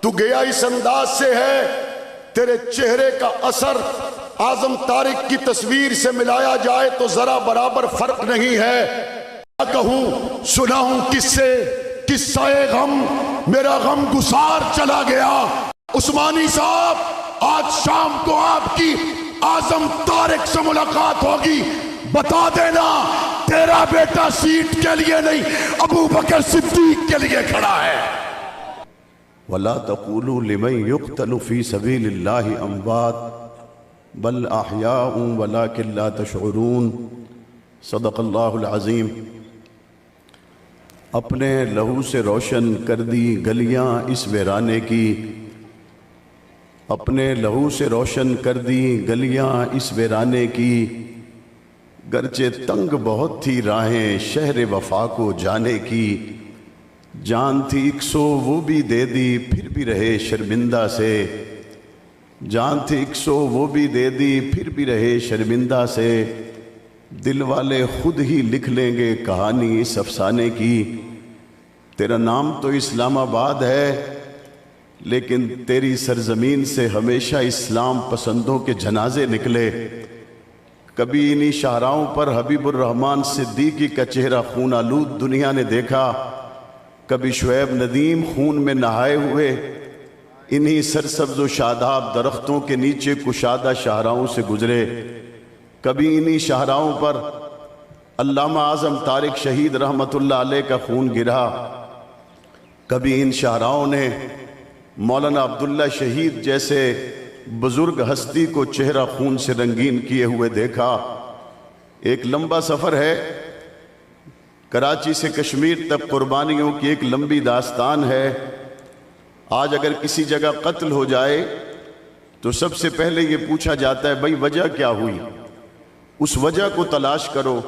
تو گیا اس انداز سے ہے، تیرے چہرے کا اثر اعظم طارق کی تصویر سے ملایا جائے تو ذرا برابر فرق نہیں ہے۔ کیا کہوں، سناؤں کس سے قصہ غم، میرا غم گسار چلا گیا۔ عثمانی صاحب، آج شام کو آپ کی اعظم طارق سے ملاقات ہوگی، بتا دینا تیرا بیٹا سیٹ کے لیے نہیں، ابو بکر صدیق کے لیے کھڑا ہے۔ وَلَا تَقُولُوا لِمَنْ يُقْتَلُ فِي سَبِيلِ اللَّهِ أَمْوَاتٌ بَلْ أَحْيَاءٌ وَلَكِنْ لَا تَشْعُرُونَ۔ صدق اللہ العظیم۔ اپنے لہو سے روشن کر دی گلیاں اس ویرانے کی، اپنے لہو سے روشن کر دی گلیاں اس ویرانے کی، گرچہ تنگ بہت تھی راہیں شہر وفا کو جانے کی، جان تھی 100 وہ بھی دے دی پھر بھی رہے شرمندہ سے، جان تھی 100 وہ بھی دے دی پھر بھی رہے شرمندہ سے، دل والے خود ہی لکھ لیں گے کہانی اس افسانے کی۔ تیرا نام تو اسلام آباد ہے، لیکن تیری سرزمین سے ہمیشہ اسلام پسندوں کے جنازے نکلے۔ کبھی انہی شاہراہوں پر حبیب الرحمن صدیقی کا چہرہ خون آلود دنیا نے دیکھا، کبھی شعیب ندیم خون میں نہائے ہوئے انہی سرسبز و شاداب درختوں کے نیچے کشادہ شاہراہوں سے گزرے، کبھی انہی شاہراہوں پر علامہ اعظم طارق شہید رحمت اللہ علیہ کا خون گرا، کبھی ان شاہراہوں نے مولانا عبداللہ شہید جیسے بزرگ ہستی کو چہرہ خون سے رنگین کیے ہوئے دیکھا۔ ایک لمبا سفر ہے، کراچی سے کشمیر تک قربانیوں کی ایک لمبی داستان ہے۔ آج اگر کسی جگہ قتل ہو جائے تو سب سے پہلے یہ پوچھا جاتا ہے بھائی وجہ کیا ہوئی، اس وجہ کو تلاش کرو۔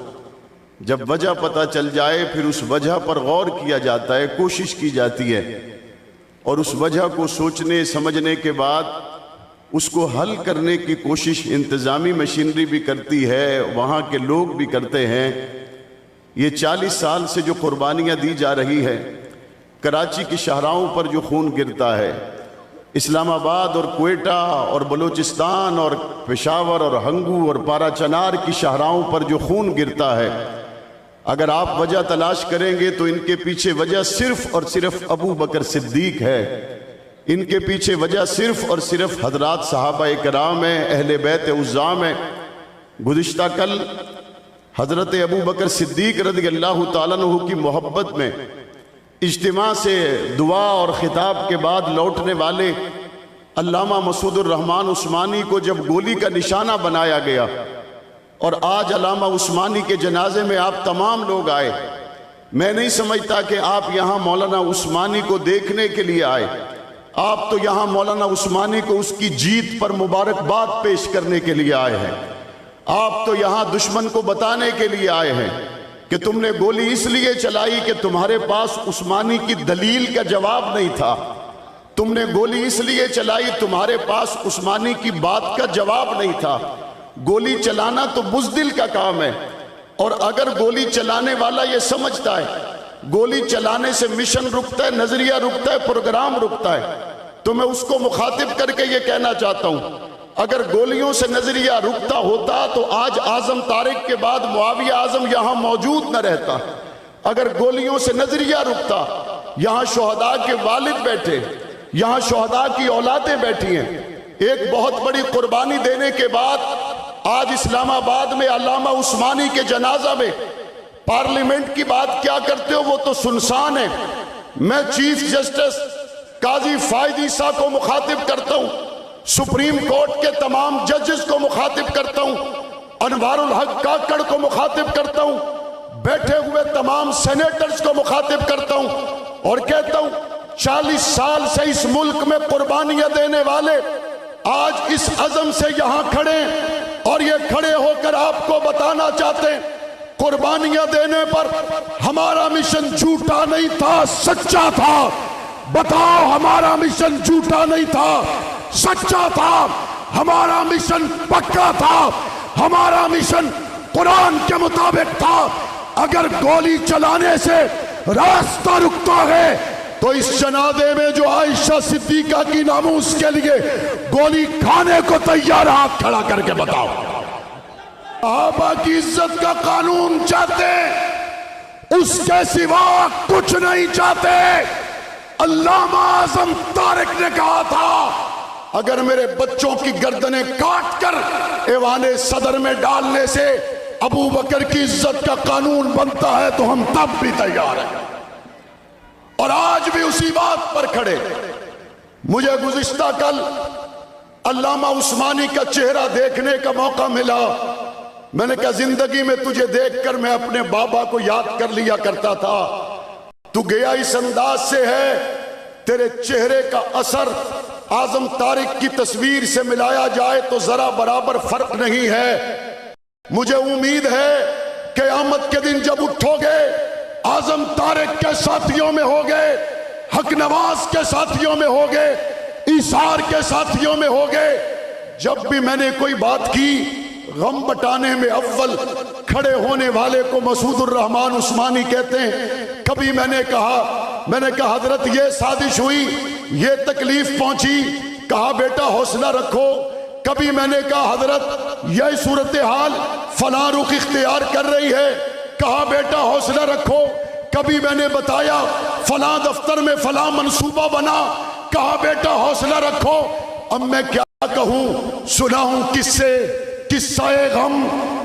جب وجہ پتہ چل جائے پھر اس وجہ پر غور کیا جاتا ہے، کوشش کی جاتی ہے، اور اس وجہ کو سوچنے سمجھنے کے بعد اس کو حل کرنے کی کوشش انتظامی مشینری بھی کرتی ہے، وہاں کے لوگ بھی کرتے ہیں۔ یہ 40 سال سے جو قربانیاں دی جا رہی ہے، کراچی کی شاہراہوں پر جو خون گرتا ہے، اسلام آباد اور کوئٹہ اور بلوچستان اور پشاور اور ہنگو اور پارا چنار کی شاہراہوں پر جو خون گرتا ہے، اگر آپ وجہ تلاش کریں گے تو ان کے پیچھے وجہ صرف اور صرف ابو بکر صدیق ہے، ان کے پیچھے وجہ صرف اور صرف حضرات صحابہ کرام ہیں، اہل بیت عظام ہیں۔ گزشتہ کل حضرت ابو بکر صدیق رضی اللہ تعالیٰ عنہ کی محبت میں اجتماع سے دعا اور خطاب کے بعد لوٹنے والے علامہ مسعود الرحمن عثمانی کو جب گولی کا نشانہ بنایا گیا، اور آج علامہ عثمانی کے جنازے میں آپ تمام لوگ آئے، میں نہیں سمجھتا کہ آپ یہاں مولانا عثمانی کو دیکھنے کے لیے آئے، آپ تو یہاں مولانا عثمانی کو اس کی جیت پر مبارکباد پیش کرنے کے لیے آئے ہیں۔ آپ تو یہاں دشمن کو بتانے کے لیے آئے ہیں کہ تم نے گولی اس لیے چلائی کہ تمہارے پاس عثمانی کی دلیل کا جواب نہیں تھا، تم نے گولی اس لیے چلائی تمہارے پاس عثمانی کی بات کا جواب نہیں تھا۔ گولی چلانا تو بزدل کا کام ہے، اور اگر گولی چلانے والا یہ سمجھتا ہے گولی چلانے سے مشن رکتا ہے، نظریہ رکتا ہے، پروگرام رکتا ہے، تو میں اس کو مخاطب کر کے یہ کہنا چاہتا ہوں اگر گولیوں سے نظریہ رکتا ہوتا تو آج اعظم طارق کے بعد معاویہ اعظم یہاں موجود نہ رہتا۔ اگر گولیوں سے نظریہ رکتا، یہاں شہداء کے والد بیٹھے، یہاں شہداء کی اولادیں بیٹھی ہیں، ایک بہت بڑی قربانی دینے کے بعد آج اسلام آباد میں علامہ عثمانی کے جنازہ میں پارلیمنٹ کی بات کیا کرتے ہو، وہ تو سنسان ہے۔ میں چیف جسٹس قاضی فائد عیسیٰ کو مخاطب کرتا ہوں، سپریم کورٹ کے تمام ججز کو مخاطب کرتا ہوں، انوار الحق کاکڑ کو مخاطب کرتا ہوں، بیٹھے ہوئے تمام سینیٹرز کو مخاطب کرتا ہوں، اور کہتا ہوں 40 سال سے اس ملک میں قربانیاں دینے والے آج اس عزم سے یہاں کھڑے، اور یہ کھڑے ہو کر آپ کو بتانا چاہتے ہیں قربانیاں دینے پر ہمارا مشن جھوٹا نہیں تھا، سچا تھا۔ بتاؤ، ہمارا مشن جھوٹا نہیں تھا، سچا تھا، ہمارا مشن پکا تھا، ہمارا مشن قرآن کے مطابق تھا۔ اگر گولی چلانے سے راستہ رکتا ہے تو اس جنازے میں جو عائشہ صدیقہ کی ناموس کے لیے گولی کھانے کو تیار ہاتھ کھڑا کر کے بتاؤ۔ صحابہ کی عزت کا قانون چاہتے، اس کے سوا کچھ نہیں چاہتے۔ علامہ اعظم طارق نے کہا تھا اگر میرے بچوں کی گردنیں کاٹ کر ایوان صدر میں ڈالنے سے ابو بکر کی عزت کا قانون بنتا ہے تو ہم تب بھی تیار ہیں، اور آج بھی اسی بات پر کھڑے۔ مجھے گزشتہ کل علامہ عثمانی کا چہرہ دیکھنے کا موقع ملا۔ میں نے کہا زندگی میں تجھے دیکھ کر میں اپنے بابا کو یاد کر لیا کرتا تھا، تو گیا اس انداز سے ہے، تیرے چہرے کا اثر اعظم طارق کی تصویر سے ملایا جائے تو ذرا برابر فرق نہیں ہے۔ مجھے امید ہے قیامت کے دن جب اٹھو گے اعظم طارق کے ساتھیوں میں ہوگے، حق نواز کے ساتھیوں میں ہوگے، ایثار کے ساتھیوں میں ہوگے۔ جب بھی میں نے کوئی بات کی غم بٹانے میں اول کھڑے ہونے والے کو مسعود الرحمان عثمانی کہتے ہیں۔ کبھی میں نے کہا حضرت یہ سازش ہوئی، یہ تکلیف پہنچی، کہا بیٹا حوصلہ رکھو۔ کبھی میں نے کہا حضرت یہ صورتحال فلاں رخ اختیار کر رہی ہے، کہا بیٹا حوصلہ رکھو۔ کبھی میں نے بتایا فلاں دفتر میں فلاں منصوبہ بنا، کہا بیٹا حوصلہ رکھو۔ اب میں کیا کہوں، سناؤں قصہ غم،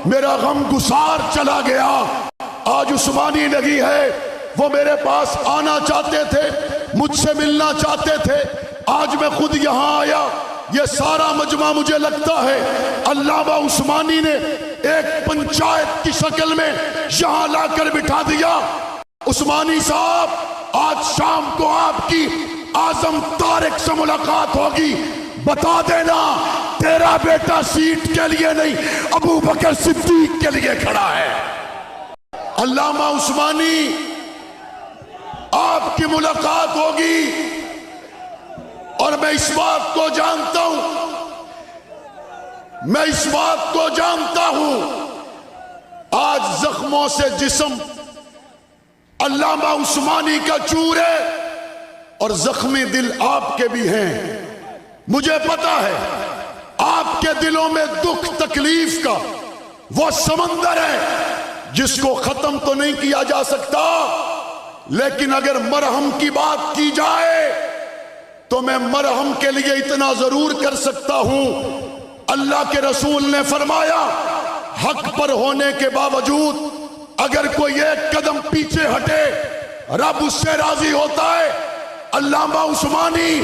میرا غم گسار چلا گیا۔ آج عثمانی نہیں ہے، وہ میرے پاس آنا چاہتے تھے، مجھ سے ملنا چاہتے تھے، آج میں خود یہاں آیا۔ یہ سارا مجمع مجھے لگتا ہے علامہ عثمانی نے ایک پنچایت کی شکل میں یہاں لا کر بٹھا دیا۔ عثمانی صاحب آج شام کو آپ کی اعظم طارق سے ملاقات ہوگی، بتا دینا تیرا بیٹا سیٹ کے لیے نہیں ابو بکر صدیق کے لیے کھڑا ہے۔ علامہ عثمانی آپ کی ملاقات ہوگی، اور میں اس بات کو جانتا ہوں آج زخموں سے جسم علامہ عثمانی کا چور ہے، اور زخمی دل آپ کے بھی ہیں۔ مجھے پتا ہے آپ کے دلوں میں دکھ تکلیف کا وہ سمندر ہے جس کو ختم تو نہیں کیا جا سکتا، لیکن اگر مرہم کی بات کی جائے تو میں مرہم کے لیے اتنا ضرور کر سکتا ہوں۔ اللہ کے رسول نے فرمایا حق پر ہونے کے باوجود اگر کوئی ایک قدم پیچھے ہٹے رب اس سے راضی ہوتا ہے۔ علامہ عثمانی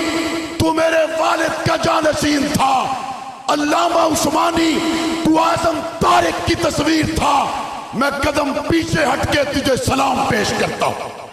تو میرے والد کا جانشین تھا، علامہ عثمانی تو اعظم طارق کی تصویر تھا، میں قدم پیچھے ہٹ کے تجھے سلام پیش کرتا ہوں۔